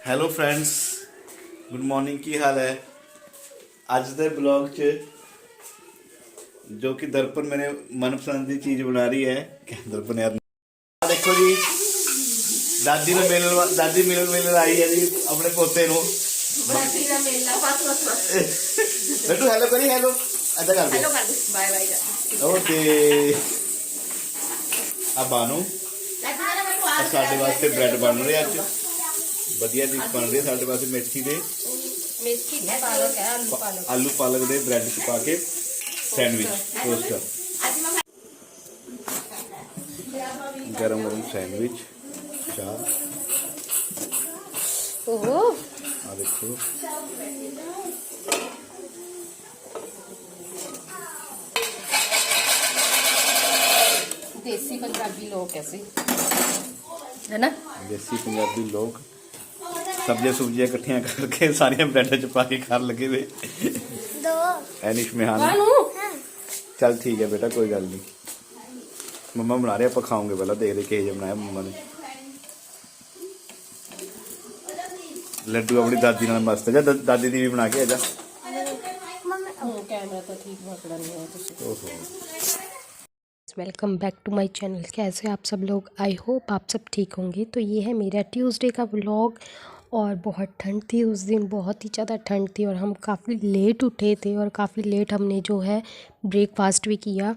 Hello friends good morning. ਕੀ ਹਾਲ ਹੈ? ਅੱਜ ਦੇ ਬਲੌਗ 'ਚ ਜੋ ਕਿ ਦਰਪਨ ਮੇਰੇ ਮਨਪਸੰਦ ਦੀ ਚੀਜ਼ ਬਣਾ ਰਹੀ ਹੈ। ਦਰਪਨ ਯਾਰ ਦੇਖੋ ਜੀ, ਦਾਦੀ ਮਿਲਣ ਆਈ ਹੈ ਜੀ ਆਪਣੇ ਪੋਤੇ ਨੂੰ। ਦਾਦੀ ਦਾ ਮੇਲਾ ਬਸ ਬੇਟੂ ਹੈਲੋ ਕਰੀ, ਹੈਲੋ ਅੱਧਾ ਕਰ ਦੇ, ਹੈਲੋ ਕਰ ਦੇ, ਬਾਏ ਬਾਏ ਓਕੇ। ਆ ਬਾਨੂ ਸਾਡੇ ਵਾਸਤੇ ਬ੍ਰੈਡ ਬਣ ਰਹੇ ਅੱਜ, ਵਧੀਆ ਡਿਸ਼ ਬਣ ਰਹੀ ਸਾਡੇ ਵਾਸਤੇ। ਮੇਥੀ ਦੇ ਆਲੂ ਪਾਲਕ ਦੇ ਬ੍ਰੈਡ 'ਚ ਪਾ ਕੇ ਸੈਂਡਵਿਚ ਟੋਸਟ, ਗਰਮ ਗਰਮ ਸੈਂਡਵਿਚ, ਚਾਹ। ਆ ਦੇਖੋ देसी पंजाबी लोग कैसे है ना, देसी पंजाबी लोग सब्जियां इकट्ठियां करके सारिया ब्रेड च पा के खान लगे वे। एनिश मेहान चल ठीक है बेटा, कोई गल नहीं। मम्मा बना रहे, आप खाओगे पहला, देख रहे किहे बनाया मम्मा ने। लड्डू अपनी दादी नाल मस्त है, दादी दी भी बना के आजा। कैमरा तो ठीक पकड़ा नहीं है तुसी। ओहो, welcome back to my channel. कैसे आप सब लोग? आई होप आप सब ठीक होंगे। तो ये है मेरा ट्यूसडे का व्लॉग। और बहुत ठंड थी उस दिन, बहुत ही ज़्यादा ठंड थी और हम काफ़ी लेट उठे थे और काफ़ी लेट हमने जो है ब्रेकफास्ट भी किया।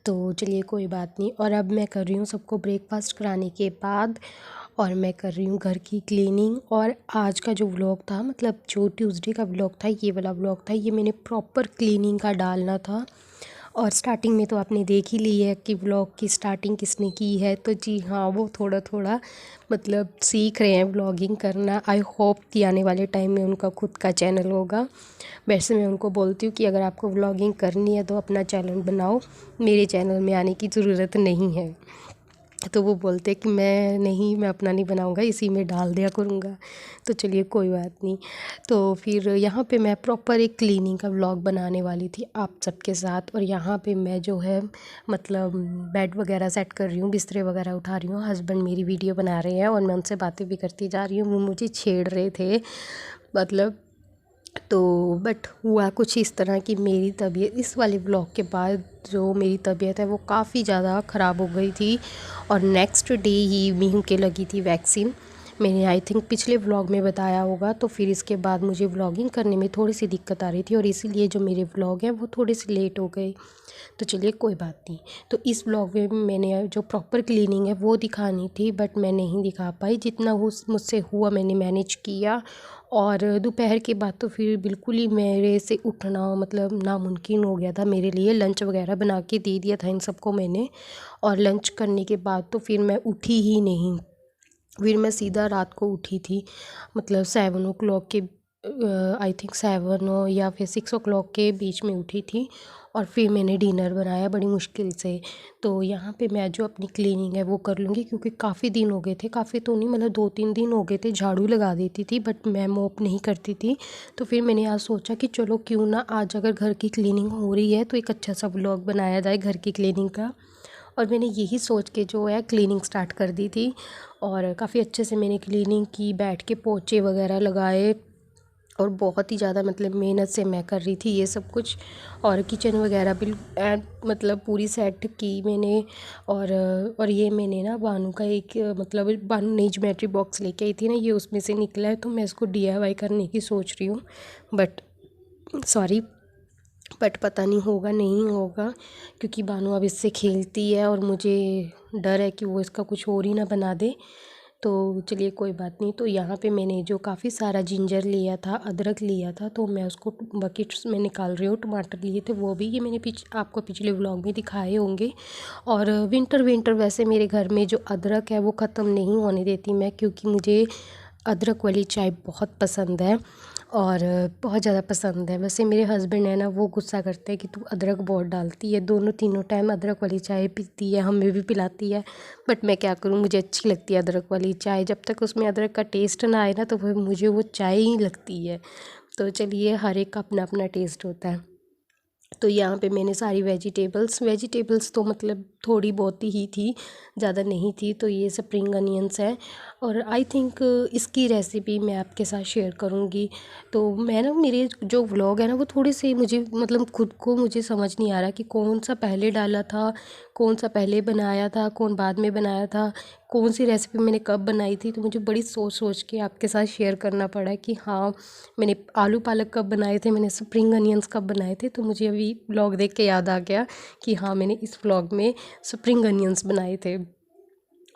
तो चलिए कोई बात नहीं। और अब मैं कर रही हूँ सबको ब्रेकफास्ट कराने के बाद और मैं कर रही हूँ घर की क्लीनिंग। और आज का जो व्लॉग था, मतलब जो ट्यूसडे का व्लॉग था, ये वाला व्लॉग था, ये मैंने प्रॉपर क्लीनिंग का डालना था। और स्टार्टिंग में तो आपने देख ही ली है कि व्लॉग की स्टार्टिंग किसने की है। तो जी हाँ, वो थोड़ा थोड़ा मतलब सीख रहे हैं व्लॉगिंग करना। आई होप कि आने वाले टाइम में उनका खुद का चैनल होगा। वैसे मैं उनको बोलती हूँ कि अगर आपको व्लॉगिंग करनी है तो अपना चैनल बनाओ, मेरे चैनल में आने की ज़रूरत नहीं है। तो वो बोलते कि मैं अपना नहीं बनाऊंगा, इसी में डाल दिया करूँगा। तो चलिए कोई बात नहीं। तो फिर यहाँ पे मैं प्रॉपर एक क्लीनिंग का व्लॉग बनाने वाली थी आप सबके साथ। और यहाँ पे मैं जो है मतलब बेड वगैरह सेट कर रही हूँ, बिस्तरे वगैरह उठा रही हूँ। हस्बैंड मेरी वीडियो बना रहे हैं और मैं उनसे बातें भी करती जा रही हूँ। वो मुझे छेड़ रहे थे मतलब। तो बट हुआ कुछ इस तरह की मेरी तबीयत इस वाले व्लॉग के बाद जो मेरी तबीयत है वो काफ़ी ज़्यादा ख़राब हो गई थी। और नेक्स्ट डे ही मीहू के लगी थी वैक्सीन। मैंने आई थिंक पिछले व्लॉग में बताया होगा। तो फिर इसके बाद मुझे व्लॉगिंग करने में थोड़ी सी दिक्कत आ रही थी और इसीलिए जो मेरे व्लॉग हैं वो थोड़े से लेट हो गए। तो चलिए कोई बात नहीं। तो इस व्लॉग में मैंने जो प्रॉपर क्लीनिंग है वो दिखानी थी, बट मैं नहीं दिखा पाई। जितना मुझसे हुआ मैंने मैनेज किया। और दोपहर के बाद तो फिर बिल्कुल ही मेरे से उठना मतलब नामुमकिन हो गया था मेरे लिए। लंच वगैरह बना के दे दिया था इन सबको मैंने। और लंच करने के बाद तो फिर मैं उठी ही नहीं। फिर मैं सीधा रात को उठी थी, मतलब 7 o'clock के आई थिंक 7 या फिर 6 o'clock के बीच में उठी थी। और फिर मैंने डिनर बनाया बड़ी मुश्किल से। तो यहाँ पे मैं जो अपनी क्लीनिंग है वो कर लूँगी, क्योंकि काफ़ी दिन हो गए थे, काफ़ी तो नहीं मतलब 2-3 दिन हो गए थे। झाड़ू लगा देती थी बट मैं मॉप नहीं करती थी। तो फिर मैंने आज सोचा कि चलो क्यों ना आज अगर घर की क्लीनिंग हो रही है तो एक अच्छा सा व्लॉग बनाया जाए घर की क्लीनिंग का। और मैंने यही सोच के जो है क्लीनिंग स्टार्ट कर दी थी। और काफ़ी अच्छे से मैंने क्लीनिंग की, बैठ के पोछे वगैरह लगाए। और बहुत ही ज़्यादा मतलब मेहनत से मैं कर रही थी ये सब कुछ। और किचन वगैरह भी मतलब पूरी सेट की मैंने। और ये मैंने ना बानू का एक मतलब बानू नई ज्योमेट्री बॉक्स लेके आई थी ना, ये उसमें से निकला है। तो मैं इसको DIY करने की सोच रही हूँ, बट पता नहीं होगा नहीं होगा, क्योंकि बानू अब इससे खेलती है और मुझे डर है कि वो इसका कुछ और ही ना बना दे। तो चलिए कोई बात नहीं। तो यहाँ पे मैंने जो काफ़ी सारा जिंजर लिया था, अदरक लिया था, तो मैं उसको बकेट्स में निकाल रही हूँ। टमाटर लिए थे वो भी, ये मैंने आपको पिछले व्लॉग में दिखाए होंगे। और विंटर वैसे मेरे घर में जो अदरक है वो ख़त्म नहीं होने देती मैं, क्योंकि मुझे अदरक वाली चाय बहुत पसंद है और बहुत ज़्यादा पसंद है। वैसे मेरे हस्बैंड है ना, वो गुस्सा करते हैं कि तू अदरक बहुत डालती है, दोनों तीनों टाइम अदरक वाली चाय पीती है, हमें भी पिलाती है। बट मैं क्या करूँ, मुझे अच्छी लगती है अदरक वाली चाय। जब तक उसमें अदरक का टेस्ट ना आए ना तो फिर मुझे वो चाय ही लगती है। तो चलिए, हर एक का अपना अपना टेस्ट होता है। तो यहाँ पे मैंने सारी वेजिटेबल्स तो मतलब थोड़ी बहुत ही थी, ज़्यादा नहीं थी। तो ये स्प्रिंग अनियंस है और आई थिंक इसकी रेसिपी मैं आपके साथ शेयर करूँगी। तो मैं ना, मेरे जो व्लॉग है ना वो थोड़े से मुझे मतलब खुद को मुझे समझ नहीं आ रहा कि कौन सा पहले डाला था, कौन सा पहले बनाया था, कौन बाद में बनाया था, कौन सी रेसिपी मैंने कब बनाई थी। तो मुझे बड़ी सोच सोच के आपके साथ शेयर करना पड़ा कि हाँ, मैंने आलू पालक कब बनाए थे, मैंने स्प्रिंग अनियंस कब बनाए थे। तो मुझे अभी व्लॉग देख के याद आ गया कि हाँ, मैंने इस व्लॉग में स्प्रिंग अनियंस बनाए थे।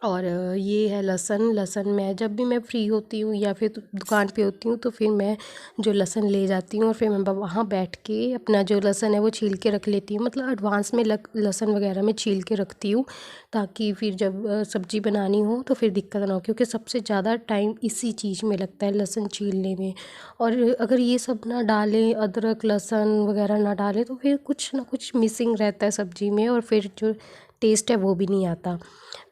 और ये है लहसुन मैं जब भी मैं फ्री होती हूँ या फिर दुकान पे होती हूँ तो फिर मैं जो लहसुन ले जाती हूँ और फिर मैं वहाँ बैठ के अपना जो लहसुन है वो छील के रख लेती हूँ। मतलब एडवांस में लहसुन वगैरह मैं छील के रखती हूँ ताकि फिर जब सब्ज़ी बनानी हो तो फिर दिक्कत ना हो, क्योंकि सबसे ज़्यादा टाइम इसी चीज़ में लगता है, लहसुन छीलने में। और अगर ये सब ना डालें, अदरक लहसुन वगैरह ना डालें तो फिर कुछ ना कुछ मिसिंग रहता है सब्ज़ी में और फिर जो टेस्ट है वो भी नहीं आता।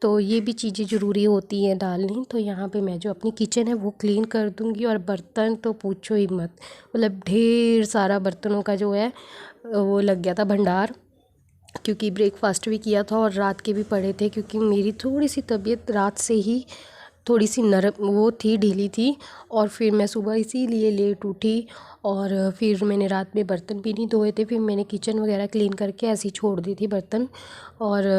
तो ये भी चीज़ें ज़रूरी होती हैं डालनी। तो यहाँ पे मैं जो अपनी किचन है वो क्लीन कर दूँगी और बर्तन तो पूछो ही मत, मतलब ढेर सारा बर्तनों का जो है वो लग गया था भंडार, क्योंकि ब्रेकफास्ट भी किया था और रात के भी पड़े थे। क्योंकि मेरी थोड़ी सी तबीयत रात से ही थोड़ी सी नरम वो थी, ढीली थी और फिर मैं सुबह इसीलिए लेट उठी और फिर मैंने रात में बर्तन भी नहीं धोए थे। फिर मैंने किचन वगैरह क्लीन करके ऐसे ही छोड़ दी थी बर्तन और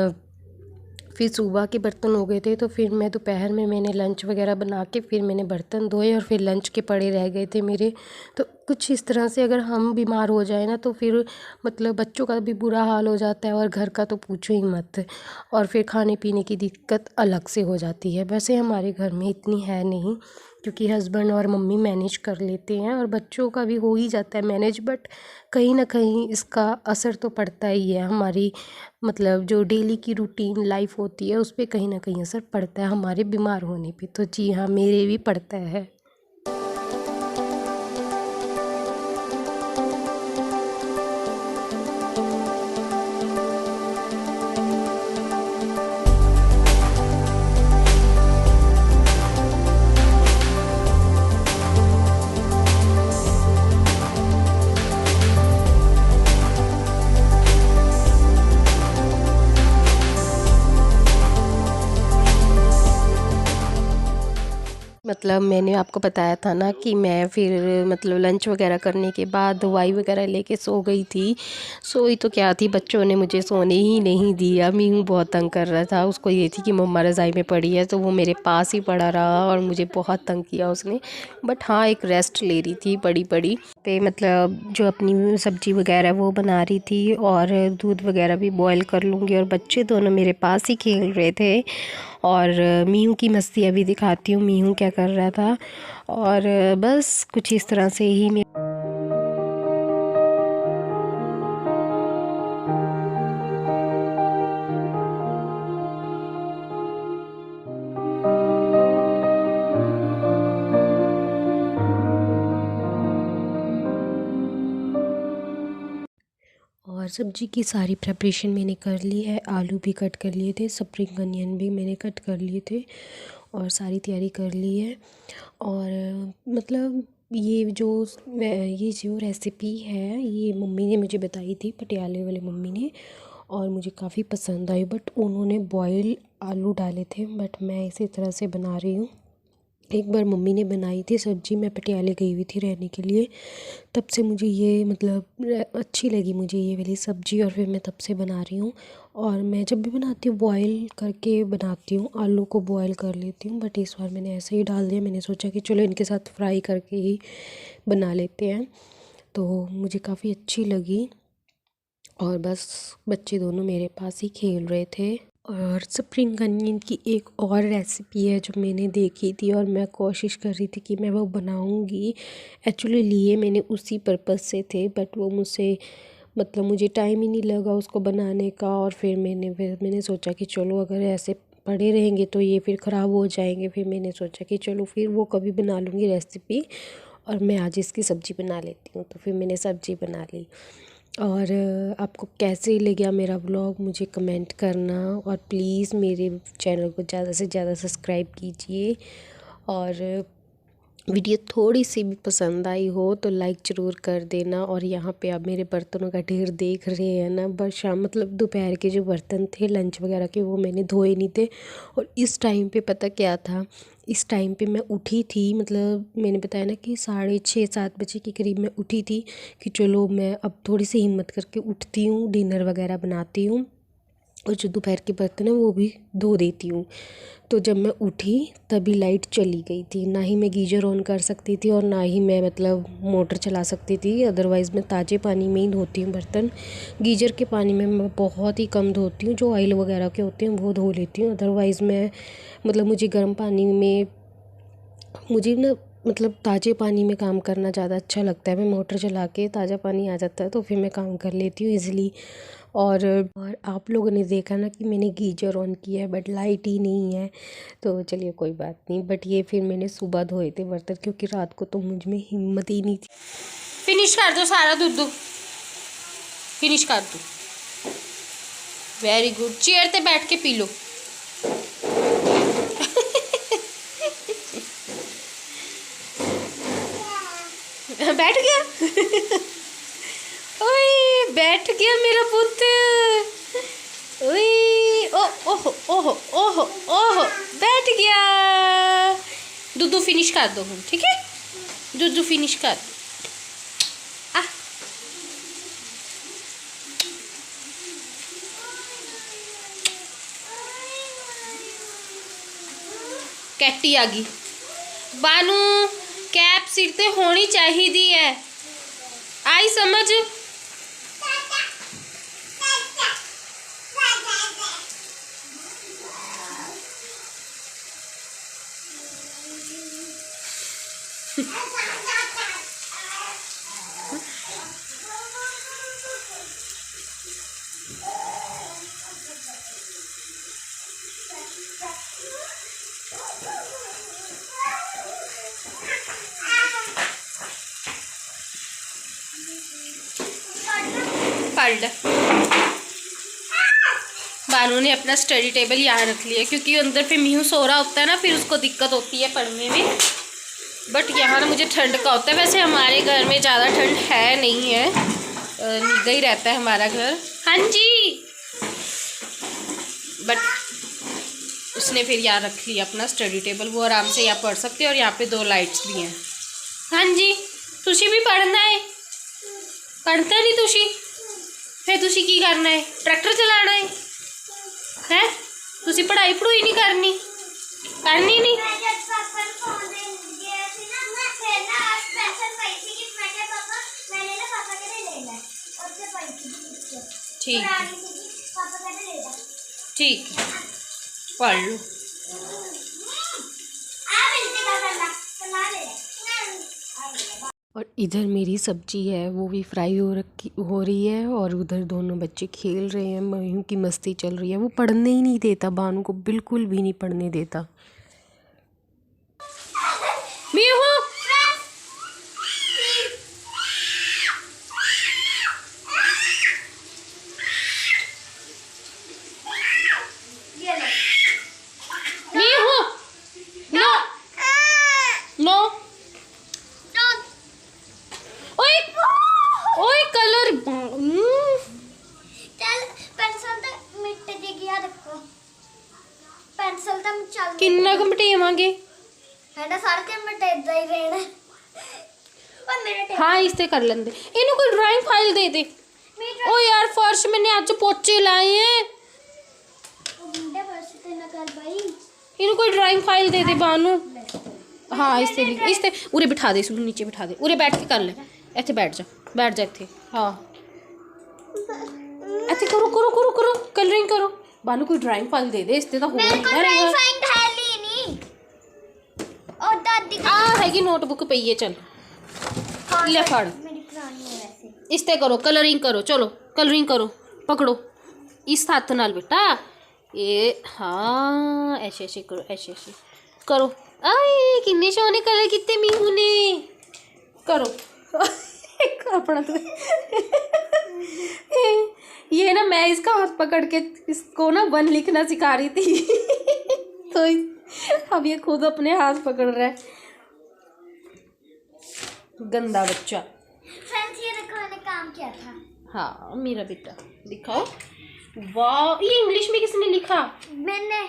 फिर सुबह के बर्तन हो गए थे। तो फिर मैं दोपहर में मैंने लंच वगैरह बना के फिर मैंने बर्तन धोए और फिर लंच के पड़े रह गए थे मेरे। तो कुछ इस तरह से अगर हम बीमार हो जाए ना तो फिर मतलब बच्चों का भी बुरा हाल हो जाता है और घर का तो पूछो ही मत। और फिर खाने पीने की दिक्कत अलग से हो जाती है। वैसे हमारे घर में इतनी है नहीं, क्योंकि हस्बैंड और मम्मी मैनेज कर लेते हैं और बच्चों का भी हो ही जाता है मैनेज। बट कहीं ना कहीं इसका असर तो पड़ता ही है हमारी, मतलब जो डेली की रूटीन लाइफ होती है उस पर कहीं ना कहीं असर पड़ता है हमारे बीमार होने पे। तो जी हाँ, मेरे भी पड़ता है। मतलब मैंने आपको बताया था ना कि मैं फिर मतलब लंच वगैरह करने के बाद दवाई वगैरह लेके सो गई थी। सोई तो क्या थी, बच्चों ने मुझे सोने ही नहीं दिया। मीनू बहुत तंग कर रहा था, उसको ये थी कि मम्मा रज़ाई में पड़ी है, तो वो मेरे पास ही पड़ा रहा और मुझे बहुत तंग किया उसने। बट हाँ, एक रेस्ट ले रही थी बड़ी बड़ी पे, मतलब जो अपनी सब्ज़ी वगैरह वो बना रही थी और दूध वगैरह भी बॉयल कर लूँगी। और बच्चे दोनों मेरे पास ही खेल रहे थे और मीहू की मस्ती अभी दिखाती हूँ मीहू क्या कर रहा था। और बस कुछ इस तरह से ही और सब्ज़ी की सारी प्रिपरेशन मैंने कर ली है। आलू भी कट कर लिए थे, स्प्रिंग अनियन भी मैंने कट कर लिए थे और सारी तैयारी कर ली है। और मतलब ये जो रेसिपी है ये मम्मी ने मुझे बताई थी, पटियाले वाले मम्मी ने, और मुझे काफ़ी पसंद आई। बट उन्होंने बॉयल आलू डाले थे, बट मैं इसी तरह से बना रही हूँ। एक बार मम्मी ने बनाई थी सब्ज़ी, मैं पटियाले गई हुई थी रहने के लिए, तब से मुझे ये मतलब अच्छी लगी मुझे ये वाली सब्ज़ी और फिर मैं तब से बना रही हूँ। और मैं जब भी बनाती हूँ बॉयल करके बनाती हूँ, आलू को बॉयल कर लेती हूँ। बट इस बार मैंने ऐसे ही डाल दिया, मैंने सोचा कि चलो इनके साथ फ्राई करके ही बना लेते हैं। तो मुझे काफ़ी अच्छी लगी और बस बच्चे दोनों मेरे पास ही खेल रहे थे। और स्प्रिंग अनियन की एक और रेसिपी है जो मैंने देखी थी और मैं कोशिश कर रही थी कि मैं वो बनाऊंगी। एक्चुअली लिए मैंने उसी पर्पज़ से थे, बट वो मुझसे मतलब मुझे टाइम ही नहीं लगा उसको बनाने का। और फिर मैंने सोचा कि चलो अगर ऐसे पड़े रहेंगे तो ये फिर ख़राब हो जाएंगे। फिर मैंने सोचा कि चलो फिर वो कभी बना लूँगी रेसिपी और मैं आज इसकी सब्ज़ी बना लेती हूँ। तो फिर मैंने सब्ज़ी बना ली। और आपको कैसे लगा मेरा व्लॉग मुझे कमेंट करना और प्लीज़ मेरे चैनल को ज़्यादा से ज़्यादा सब्सक्राइब कीजिए। और वीडियो थोड़ी सी भी पसंद आई हो तो लाइक ज़रूर कर देना। और यहाँ पे आप मेरे बर्तनों का ढेर देख रहे हैं ना, बस शाम मतलब दोपहर के जो बर्तन थे लंच वगैरह के वो मैंने धोए नहीं थे। और इस टाइम पे पता क्या था, इस टाइम पे मैं उठी थी, मतलब मैंने बताया ना कि 6:30-7 बजे के करीब मैं उठी थी कि चलो मैं अब थोड़ी सी हिम्मत करके उठती हूँ, डिनर वगैरह बनाती हूँ और जो दोपहर के बर्तन हैं वो भी धो देती हूँ। तो जब मैं उठी तभी लाइट चली गई थी, ना ही मैं गीजर ऑन कर सकती थी और ना ही मैं मतलब मोटर चला सकती थी। अदरवाइज़ मैं ताज़े पानी में ही धोती हूँ बर्तन। गीजर के पानी में मैं बहुत ही कम धोती हूँ, जो ऑयल वगैरह के होते हैं वो धो लेती हूँ। अदरवाइज़ मैं मतलब मुझे गर्म पानी में मुझे ना मतलब ताज़े पानी में काम करना ज़्यादा अच्छा लगता है। मैं मोटर चला के ताज़ा पानी आ जाता है तो फिर मैं काम कर लेती हूँ ईज़िली। और आप लोगों ने देखा ना कि मैंने गीजर ऑन किया है बट लाइट ही नहीं है, तो चलिए कोई बात नहीं। बट ये फिर मैंने सुबह धोए थे बर्तन क्योंकि रात को तो मुझ में हिम्मत ही नहीं थी। फिनिश कर दो सारा दूध, फिनिश कर दो। वेरी गुड, चेयर पे बैठ के पी लो। बैठ गया। ओए बैठ गया मेरा पुत्र। ओए ओ ओहो ओहो ओहो ओहो बैठ गया। दूध फिनिश कर दो हम, ठीक है? दूध फिनिश कर दो। कैटी आ गई। बानू कैप सिर ते होनी चाहिदी है, आई समझ? पढ़ ले। बानू ने अपना स्टडी टेबल यहाँ रख लिया क्योंकि अंदर पे मीहू सो रहा होता है ना, फिर उसको दिक्कत होती है पढ़ने में। बट यहाँ ना मुझे ठंड का होता है। वैसे हमारे घर में ज़्यादा ठंड है नहीं है, निगा ही रहता है हमारा घर। हाँ जी, बट उसने फिर यहाँ रख लिया अपना स्टडी टेबल, वो आराम से यहाँ पढ़ सकते हैं। और यहाँ पे 2 लाइट्स भी हैं। हाँ जी, तुसी भी पढ़ना है? पढ़ता नहीं तुसी? फिर तुसी की करना है? ट्रैक्टर चलाना है? हैं? तुसी पढ़ाई पढ़ूई नहीं करनी? करनी नहीं? ठीक है, ठीक है, पढ़ लो। और इधर मेरी सब्जी है वो भी फ्राई हो रही है और उधर दोनों बच्चे खेल रहे हैं, मयूं की मस्ती चल रही है। वो पढ़ने ही नहीं देता, बानू को बिल्कुल भी नहीं पढ़ने देता। किन्ना क मटेवांगे है ना, सारे दिन मैं इदा ही रहना और मेरे हाँ इससे कर लेंगे। इन्हों कोई ड्राइंग फाइल दे दे। ओ यार फर्श मैंने आज पोचे लाए हैं। इन्हों कोई ड्राइंग फाइल दे दे बानू। हाँ इससे उरे बिठा दे, इसको नीचे बिठा दे। उरे बैठ के कर ले, इत्थे बैठ जा इत्थे। हाँ इत्थे करो करो करो करो कलरिंग करो। बानू कोई ड्राइंग फाइल दे दे, इससे तो हो रहेगा। और दादी आ हैगी नोटबुक पई है, चल ले फड़। मेरी पुरानी है वैसे। इसते करो कलरिंग करो, चलो कलरिंग करो, पकड़ो इस हाथ नाल बेटा। ये हाँ ऐसे ऐसे करो, ऐसे ऐसे करो। आए किन्ने सोने कलर कितने मीहू ने करो। अपना तो ये ना मैं इसका हाथ पकड़ के इसको ना 1 लिखना सिखा रही थी। तो अब ये खुद अपने हाथ पकड़ रहा है। गंदा बच्चा। फ्रेंड्स ये देखो मैंने काम किया था। हाँ मेरा बेटा, दिखाओ। वाह, ये इंग्लिश में किसने लिखा? मैंने।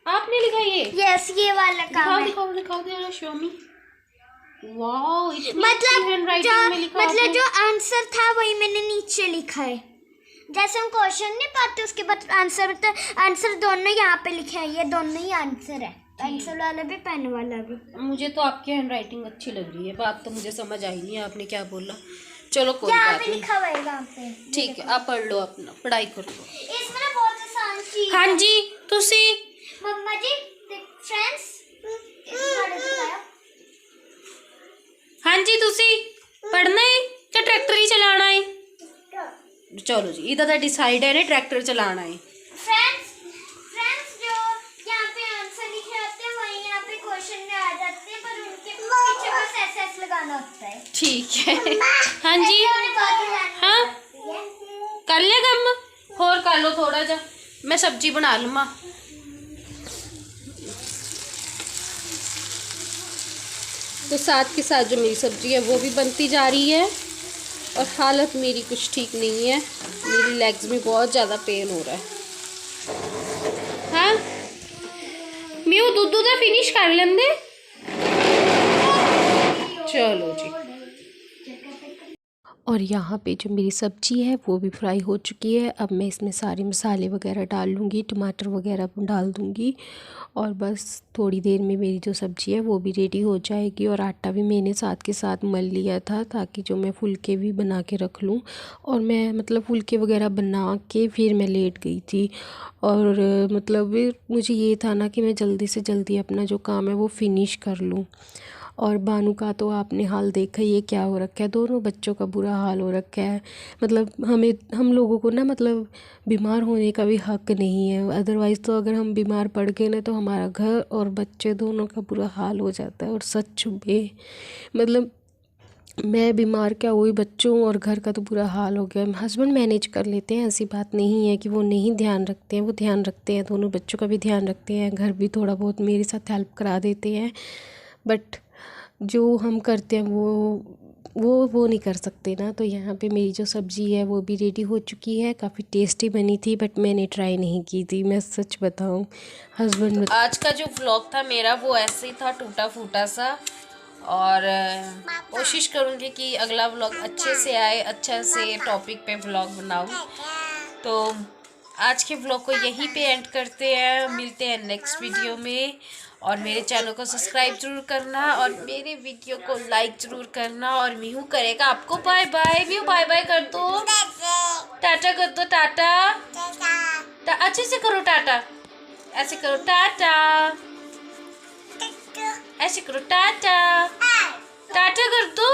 आपने लिखा ये? यस, ये वाला काम है। दिखाओ दिखाओ जरा, शो मी। वाह, इतनी अच्छी हैंडराइटिंग में लिखा मतलब आपने। जो आंसर था वही मैंने नीचे लिखा है। जैसे हम क्वेश्चन नहीं पाते उसके बाद आंसर, तो आंसर दोनों यहाँ पे लिखे हैं, ये दोनों ही आंसर है, पेंसिल वाला भी पेन वाला भी। मुझे तो आपकी हैंडराइटिंग अच्छी लग रही है, बात तो मुझे समझ आई नहीं आपने क्या बोला। चलो कोई यहाँ बात पे नहीं, लिखा हुआ है यहाँ पे। ठीक है, आप पढ़ लो, अपना पढ़ाई कर लो। इसमें ना बहुत आसान चीज। हाँ जी, तुसी मम्मा जी फ्रेंड्स हाँ जी, तुसी पढ़ना है क्या ट्रैक्टर ही चलाना है? चलो जी, इधर तो डिसाइड है ना, ट्रैक्टर चलाना है। फ्रेंड्स जो यहाँ पे आंसर लिखे होते हैं वही यहाँ पे क्वेश्चन में आ जाते हैं, पर उनके पीछे बस एस लगाना होता है। ठीक है। हाँ जी, हाँ कर लिया काम, और कर लो थोड़ा जा, मैं सब्जी बना लूँ माँ। तो साथ के साथ जो मेरी सब्जी है वो भी बनती जा रही है, और हालत मेरी कुछ ठीक नहीं है, मेरी लेग्स में बहुत ज़्यादा पेन हो रहा है। हाँ मैं दूध फिनिश कर लेंदे। चलो जी। और यहाँ पे जो मेरी सब्ज़ी है वो भी फ्राई हो चुकी है। अब मैं इसमें सारे मसाले वगैरह डाल लूँगी, टमाटर वगैरह डाल दूँगी, और बस थोड़ी देर में मेरी जो सब्ज़ी है वो भी रेडी हो जाएगी। और आटा भी मैंने साथ के साथ मल लिया था, ताकि जो मैं फुलके भी बना के रख लूँ। और मैं मतलब फुलके वगैरह बना के फिर मैं लेट गई थी, और मतलब मुझे ये था ना कि मैं जल्दी से जल्दी अपना जो काम है वो फिनिश कर लूँ। और बानू का तो आपने हाल देखा, ये क्या हो रखा है, दोनों बच्चों का बुरा हाल हो रखा है। मतलब हम लोगों को ना मतलब बीमार होने का भी हक नहीं है, अदरवाइज़ तो अगर हम बीमार पड़ गए ना तो हमारा घर और बच्चे दोनों का बुरा हाल हो जाता है। और सच में मतलब मैं बीमार क्या हुई, बच्चों और घर का तो बुरा हाल हो गया। हस्बैंड मैनेज कर लेते हैं, ऐसी बात नहीं है कि वो नहीं ध्यान रखते हैं, वो ध्यान रखते हैं, दोनों बच्चों का भी ध्यान रखते हैं, घर भी थोड़ा बहुत मेरे साथ हेल्प करा देते हैं। बट जो हम करते हैं वो नहीं कर सकते ना। तो यहाँ पे मेरी जो सब्ज़ी है वो भी रेडी हो चुकी है, काफ़ी टेस्टी बनी थी, बट मैंने ट्राई नहीं की थी, मैं सच बताऊँ। हस्बैंड आज का जो व्लॉग था मेरा वो ऐसे ही था, टूटा फूटा सा, और कोशिश करूँगी कि अगला व्लॉग अच्छे से आए, अच्छा से टॉपिक पे व्लॉग बनाऊँ। तो आज के व्लॉग को यहीं पे एंड करते हैं, मिलते हैं नेक्स्ट वीडियो में। और मेरे चैनल को सब्सक्राइब जरूर करना, और मेरे वीडियो को लाइक जरूर करना। और मीहू करेगा आपको bye bye. Mihu bye bye कर दो, टाटा कर दो, टाटा अच्छे से करो, टाटा ऐसे करो, टाटा ऐसे करो, टाटा टाटा कर दो,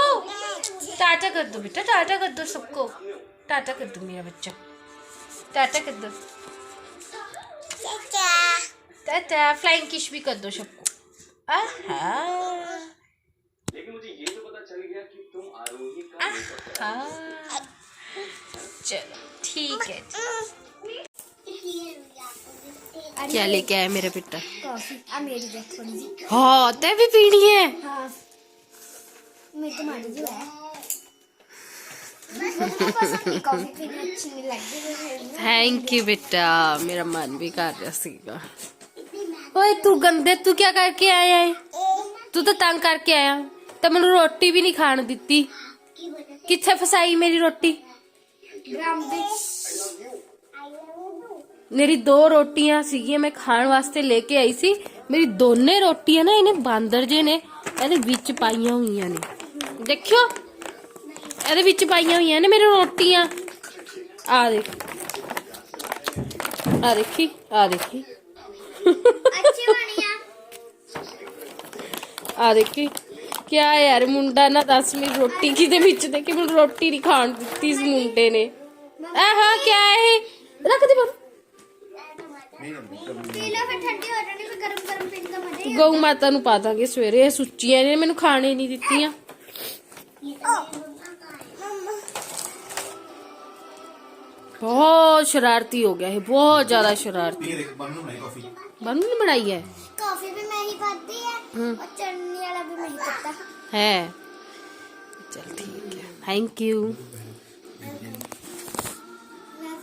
टाटा कर दो बेटा, टाटा कर दो सबको, टाटा कर दो मेरा बच्चा, टाटा कर दो, टाटा फ्लाइंग किश भी कर दो सबको। लेकिन मुझे ये तो पता चल गया कि तुम आरोही का चलो ठीक है। क्या लेके आया मेरा बेटा? कॉफी। मेरी देख थोड़ी सी। हाँ तय भी पीनी है। हाँ मेरी तो मारी जो है, मुझे पसंद नहीं, कॉफी पीनी अच्छी नहीं लगती। थैंक यू बेटा, मेरा मन भी कर रहा सीगा। ओए तू गंदे, तू क्या करके आया है? तू तो तंग करके आया, तो मैंने रोटी भी नहीं खाने दी। किथे फसाई मेरी रोटी? मेरी 2 रोटियां सीगी, मैं खाने वास्ते लेके आई सी, मेरी दोने रोटियां ना इन्हें बांदर जे ने ਇਹਦੇ ਵਿੱਚ ਪਾਈਆਂ ਹੋਈਆਂ ਨੇ। देखियो ਇਹਦੇ ਵਿੱਚ ਪਾਈਆਂ ਹੋਈਆਂ ਨੇ मेरी रोटियां। आ देख, आ देखी, आ देखी अच्छी बनी है। आ देखी क्या यार, मुंडा ना 10 मिनट रोटी की दे के मैं रोटी नहीं खान दी इस मुंडे ने। हाँ क्या है, रख दे पी लो फिर ठंडी हो जानी, फिर गरम गरम पीने का मजा ही। गौ माता नु पा दांगे सवेरे, सुच्चियां ने मैनू खाने नहीं दित्तियां। बहुत शरारती हो गया है, बहुत ज्यादा शरारती। बनू ने बनाई है कॉफी भी मैं ही पाती है और चटनी वाला भी मैं ही करता है। चल ठीक है, थैंक यू।